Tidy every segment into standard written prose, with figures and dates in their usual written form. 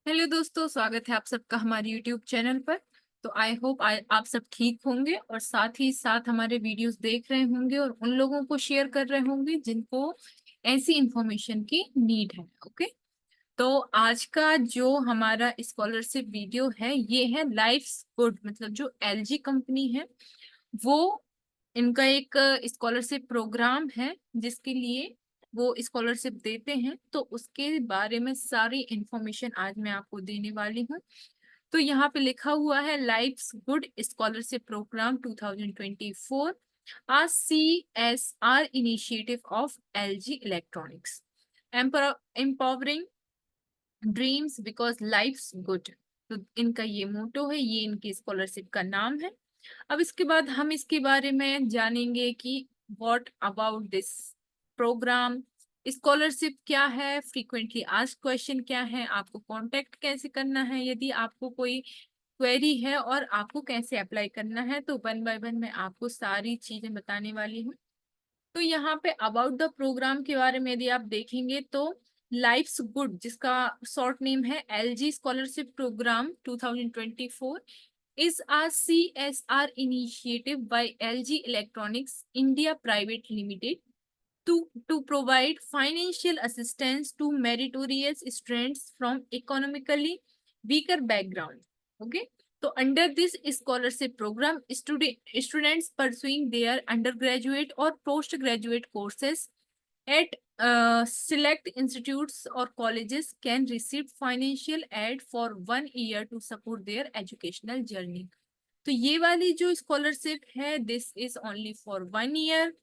Hello दोस्तों, स्वागत है आप सबका हमारे यूट्यूब चैनल पर। तो आई होप आप सब ठीक होंगे और साथ ही साथ हमारे वीडियोस देख रहे होंगे और उन लोगों को शेयर कर रहे होंगे जिनको ऐसी इंफॉर्मेशन की नीड है। ओके, तो आज का जो हमारा स्कॉलरशिप वीडियो है ये है लाइफ्स गुड, मतलब जो एलजी कंपनी है वो इनका एक स्कॉलरशिप प्रोग्राम है जिसके लिए वो स्कॉलरशिप देते हैं। तो उसके बारे में सारी इंफॉर्मेशन आज मैं आपको देने वाली हूँ। तो यहाँ पे लिखा हुआ है life's good scholarship programme 2024 a CSR initiative of LG electronics empowering dreams because life's good. तो इनका ये मोटो है, ये इनकी स्कॉलरशिप का नाम है। अब इसके बाद हम इसके बारे में जानेंगे कि what about this programme, scholarship क्या है, फ्रीक्वेंटली आस्क्ड क्वेश्चन क्या है, आपको कांटेक्ट कैसे करना है यदि आपको कोई क्वेरी है, और आपको कैसे अप्लाई करना है। तो वन बाय वन मैं आपको सारी चीजें बताने वाली हूँ। तो यहाँ पे अबाउट द प्रोग्राम के बारे में यदि आप देखेंगे तो लाइफ्स गुड, जिसका शॉर्ट नेम है LG scholarship programme 2024, is a CSR initiative by LG Electronics India Private Limited to provide financial assistance to meritorious students from economically weaker background. Okay, so under this scholarship program, students pursuing their undergraduate or postgraduate courses at select institutes or colleges can receive financial aid for 1 year to support their educational journey. तो ये वाली जो scholarship है this is only for 1 year.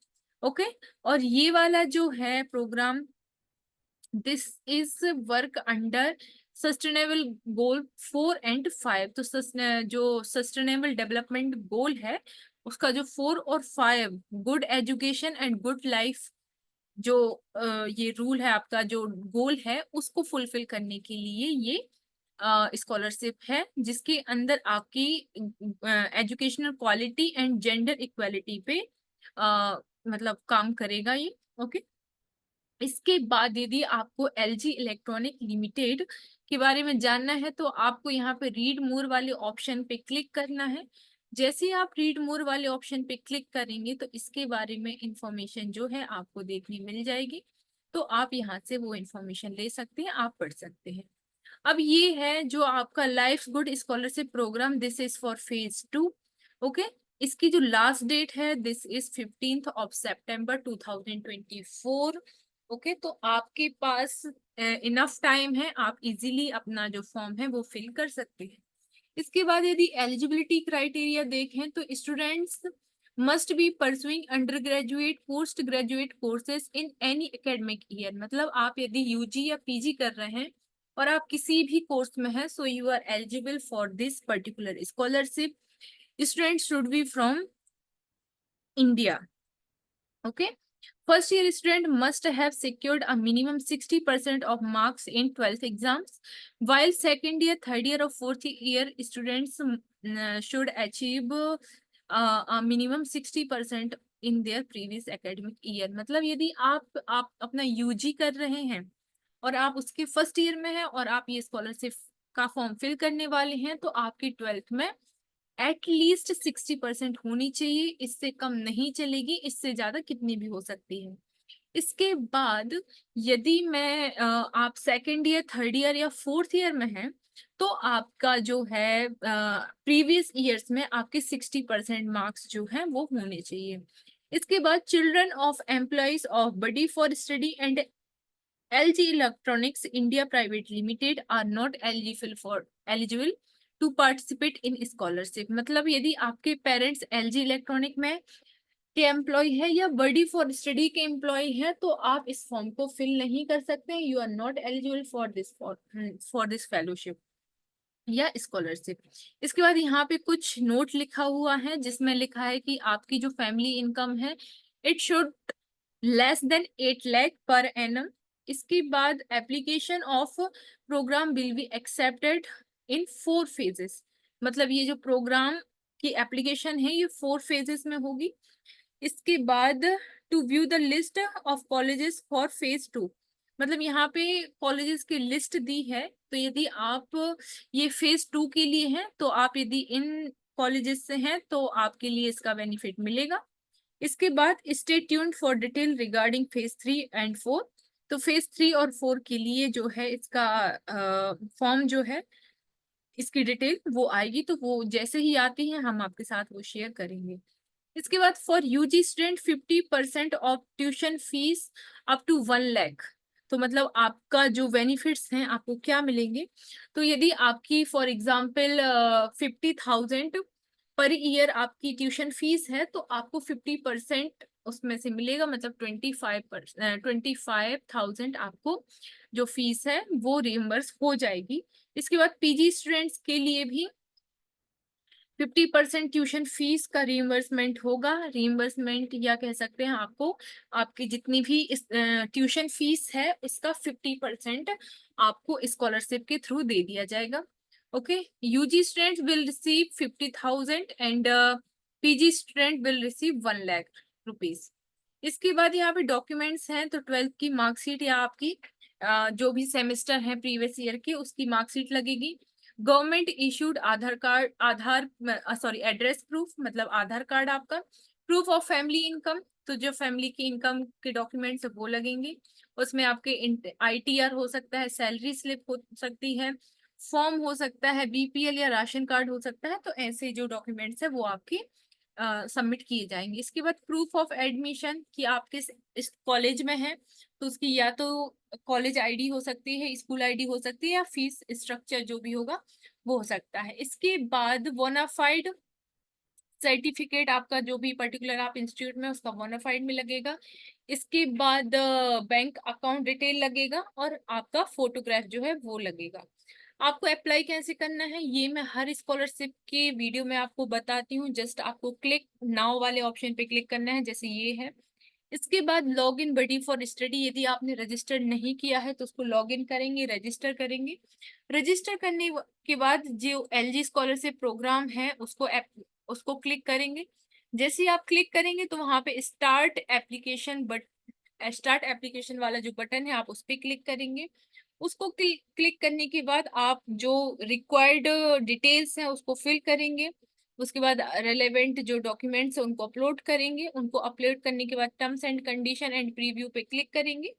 Okay, और ये वाला जो है programme this is work under sustainable goal 4 and 5। तो जो सस्टेनेबल डेवलपमेंट गोल है उसका जो 4 और 5, good education and good life, जो ये रूल है आपका, जो गोल है उसको फुलफिल करने के लिए ये स्कॉलरशिप है, जिसके अंदर आपकी educational quality and gender equality पे मतलब काम करेगा ये। ओके, इसके बाद यदि आपको एलजी इलेक्ट्रॉनिक लिमिटेड के बारे में जानना है तो आपको यहाँ पे रीड मोर वाले ऑप्शन पे क्लिक करना है। जैसे ही आप रीड मोर वाले ऑप्शन पे क्लिक करेंगे तो इसके बारे में इंफॉर्मेशन जो है आपको देखने मिल जाएगी। तो आप यहाँ से वो इंफॉर्मेशन ले सकते हैं, आप पढ़ सकते हैं। अब ये है जो आपका life good scholarship programme, this is for phase 2। Okay, इसकी जो लास्ट डेट है दिस इज 15 सितंबर 2024। ओके, तो आपके पास इनफ टाइम है, आप इजीली अपना जो फॉर्म है वो फिल कर सकते हैं। इसके बाद यदि एलिजिबिलिटी क्राइटेरिया देखें तो students must be pursuing under graduate post graduate courses in any academic year. मतलब आप यदि यूजी या पीजी कर रहे हैं और आप किसी भी कोर्स में हैं so you are eligible for this particular scholarship. Student should be from India. Okay, first year student must have secured a minimum 60% of marks in 12th exams, while second year, third year or fourth year students should achieve a minimum 60% in their previous academic year। मतलब यदि आप अपना UG कर रहे हैं और आप उसके फर्स्ट ईयर में हैं और आप ये स्कॉलरशिप का फॉर्म फिल करने वाले हैं तो आपकी 12th में एटलीस्ट 60% होनी चाहिए, इससे कम नहीं चलेगी, इससे ज्यादा कितनी भी हो सकती है। इसके बाद यदि मैं आप सेकेंड ईयर, थर्ड ईयर या फोर्थ ईयर में हैं तो आपका जो है प्रीवियस ईयर्स में आपके 60% मार्क्स जो है वो होने चाहिए। इसके बाद children of employees of body for study and LG Electronics India Private Limited are not eligible to participate in scholarship। मतलब यदि आपके पेरेंट्स LG इलेक्ट्रॉनिक में के एम्प्लॉय है या बॉडी फॉर स्टडी के एम्प्लॉय है तो आप इस फॉर्म को फिल नहीं कर सकते, you are not eligible for this fellowship या स्कॉलरशिप। इसके बाद यहाँ पे कुछ नोट लिखा हुआ है जिसमें लिखा है कि आपकी जो फैमिली इनकम है it should less than 8 lakh per annum. इसके बाद application of programme will be accepted in 4 phases. मतलब ये जो प्रोग्राम की एप्लीकेशन है ये 4 फेजेस में होगी। इसके बाद to view the list of colleges for phase 2, मतलब यहाँ पे कॉलेजेस की लिस्ट दी है, तो यदि आप ये फेज 2 के लिए हैं तो आप यदि इन कॉलेजेस से हैं तो आपके लिए इसका बेनिफिट मिलेगा। इसके बाद stay tuned for detail regarding phase 3 and 4। तो फेज 3 और 4 के लिए जो है इसका फॉर्म जो है, इसकी डिटेल वो आएगी, तो वो जैसे ही आती है हम आपके साथ वो शेयर करेंगे। इसके बाद for UG student 50% of tuition fees up to 1 lakh. तो मतलब आपका जो बेनिफिट्स हैं आपको क्या मिलेंगे, तो यदि आपकी फॉर एग्जाम्पल 50,000 पर ईयर आपकी ट्यूशन फीस है तो आपको 50% उसमें से मिलेगा, मतलब 25,000 आपको जो फीस है वो रिइम्बर्स हो जाएगी। इसके बाद पीजी स्टूडेंट्स के लिए भी 50% ट्यूशन फीस का रीइंबर्समेंट होगा। रीइंबर्समेंट या कह सकते हैं आपको आपकी जितनी भी इस ट्यूशन फीस है उसका 50% आपको स्कॉलरशिप के थ्रू दे दिया जाएगा। Okay, UG student will receive 50,000 and PG student will receive 1 lakh rupees. इसके बाद यहाँ पे डॉक्यूमेंट्स हैं, तो 12th की मार्कशीट या आपकी जो भी सेमेस्टर है प्रीवियस ईयर के उसकी मार्कशीट लगेगी। गवर्नमेंट इशूड आधार कार्ड, एड्रेस प्रूफ, मतलब आधार कार्ड आपका। प्रूफ ऑफ फैमिली इनकम, तो जो फैमिली की इनकम के डॉक्यूमेंट्स वो लगेंगे। उसमें आपके आईटीआर हो सकता है, सैलरी स्लिप हो सकती है, फॉर्म हो सकता है, बीपीएल या राशन कार्ड हो सकता है। तो ऐसे जो डॉक्यूमेंट्स है वो आपकी सबमिट किए जाएंगे। इसके बाद प्रूफ ऑफ एडमिशन कि आप किस इस कॉलेज में हैं, तो उसकी या तो कॉलेज आईडी हो सकती है, स्कूल आईडी हो सकती है, या फीस स्ट्रक्चर जो भी होगा वो हो सकता है। इसके बाद बोनाफाइड सर्टिफिकेट आपका जो भी पर्टिकुलर आप इंस्टीट्यूट में उसका बोनाफाइड में लगेगा। इसके बाद बैंक अकाउंट डिटेल लगेगा और आपका फोटोग्राफ जो है वो लगेगा। आपको अप्लाई कैसे करना है ये मैं हर स्कॉलरशिप के वीडियो में आपको बताती हूँ। जस्ट आपको क्लिक नाउ वाले ऑप्शन पे क्लिक करना है, जैसे ये है। इसके बाद log in buddy for study, यदि आपने रजिस्टर नहीं किया है तो उसको लॉग इन करेंगे, रजिस्टर करेंगे। रजिस्टर करने के बाद जो एलजी स्कॉलरशिप प्रोग्राम है उसको क्लिक करेंगे। जैसे ही आप क्लिक करेंगे तो वहां पे स्टार्ट एप्लीकेशन वाला जो बटन है आप उस पर क्लिक करेंगे। उसको क्लिक करने के बाद आप जो रिक्वायर्ड डिटेल्स हैं उसको फिल करेंगे। उसके बाद रेलेवेंट जो डॉक्यूमेंट्स है उनको अपलोड करेंगे। उनको अपलोड करने के बाद terms and condition and preview पे क्लिक करेंगे।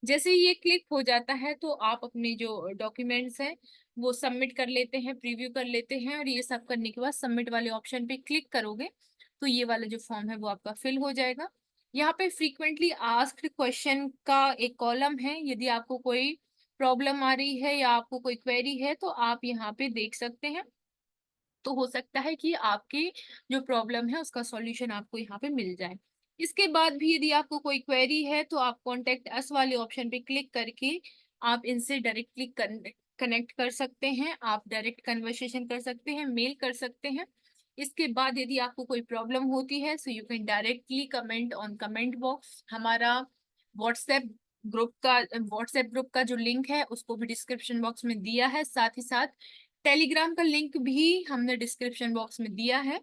जैसे ही ये क्लिक हो जाता है तो आप अपने जो डॉक्यूमेंट्स हैं वो सबमिट कर लेते हैं, प्रीव्यू कर लेते हैं, और ये सब करने के बाद सबमिट वाले ऑप्शन पे क्लिक करोगे तो ये वाला जो फॉर्म है वो आपका फिल हो जाएगा। यहाँ पे फ्रीक्वेंटली आस्क्ड क्वेश्चन का एक कॉलम है। यदि आपको कोई प्रॉब्लम आ रही है या आपको कोई क्वेरी है तो आप यहाँ पे देख सकते हैं। तो हो सकता है कि आपकी जो प्रॉब्लम है उसका सॉल्यूशन आपको यहाँ पे मिल जाए। इसके बाद भी यदि आपको कोई क्वेरी है तो आप कॉन्टेक्ट अस वाले ऑप्शन पे क्लिक करके आप इनसे डायरेक्टली कनेक्ट कर सकते हैं। आप डायरेक्ट कन्वर्सेशन कर सकते हैं, मेल कर सकते हैं। इसके बाद यदि आपको कोई प्रॉब्लम होती है so you can directly comment on comment box. हमारा व्हाट्सएप व्हाट्सएप ग्रुप का जो लिंक है उसको भी डिस्क्रिप्शन बॉक्स में दिया है। साथ ही साथ टेलीग्राम का लिंक भी हमने डिस्क्रिप्शन बॉक्स में दिया है।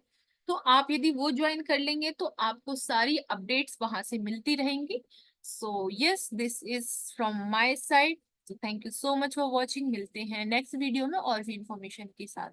तो आप यदि वो ज्वाइन कर लेंगे तो आपको सारी अपडेट्स वहां से मिलती रहेंगी। So yes, this is from my side. Thank you so much for watching. मिलते हैं नेक्स्ट वीडियो में और भी इंफॉर्मेशन के साथ।